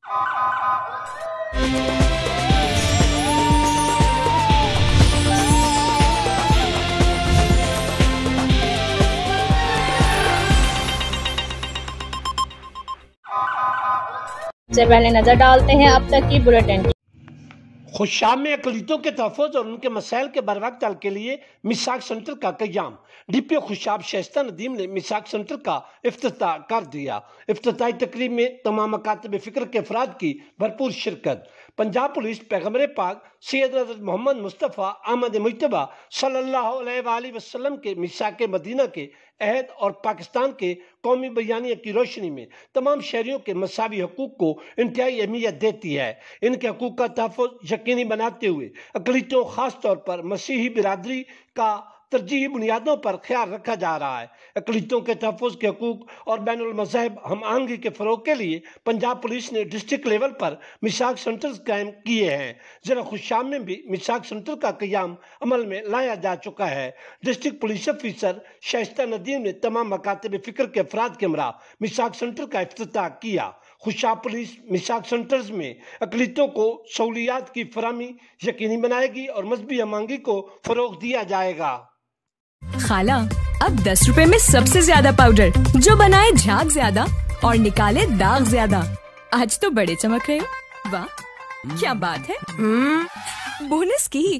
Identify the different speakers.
Speaker 1: سے پہلے نظر ڈالتے ہیں اب تک کی بلیٹن کی۔
Speaker 2: خوشام میں اقلیتوں کے تحفظ اور ان کے مسائل کے بروقت حل کے لیے میثاق سینٹر کا قیام۔ ڈی پی او خوشام شائستہ ندیم نے میثاق سینٹر کا افتتاح کر دیا۔ افتتاحی تقریب میں تمام مکاتب فکر کے افراد کی بھرپور شرکت۔ پنجاب پولیس پیغمبر پاک سید حضرت محمد مصطفیٰ احمد مجتبیٰ صلی اللہ علیہ وآلہ وسلم کے میثاق مدینہ کے عہد اور پاکستان کے قومی بیانیہ کی روشنی میں تمام شہریوں کے مساوی حقوق کو انتہائی اہمیت دیتی ہے۔ ان کے حقوق کا تحفظ یقینی بناتے ہوئے اقلیتوں خاص طور پر مسیحی برادری کا ترجیحی بنیادوں پر خیال رکھا جا رہا ہے۔ اقلیتوں کے تحفظ کے حقوق اور بین المذاہب ہم آہنگی کے فروغ کے لیے پنجاب پولیس نے ڈسٹرکٹ لیول پر میثاق سینٹرز قائم کیے ہیں۔ ضلع خوشام میں بھی میثاق سینٹر کا قیام عمل میں لایا جا چکا ہے۔ ڈسٹرکٹ پولیس افیسر شائستہ ندیم نے تمام مکاتب فکر کے افراد کے ہمراہ میثاق سینٹر کا افتتاح کیا۔ خوشام پولیس میثاق سینٹرز میں اقلیتوں کو سہولیات کی فراہمی یقینی بنائے گی اور مذہبی ہم آہنگی کو فروغ دیا جائے گا۔
Speaker 3: خالہ اب 10 روپے میں سب سے زیادہ پاؤڈر جو بنائے جھاگ زیادہ اور نکالے داغ زیادہ۔ آج تو بڑے چمک رہے ہو۔ واہ کیا بات ہے، بونس کی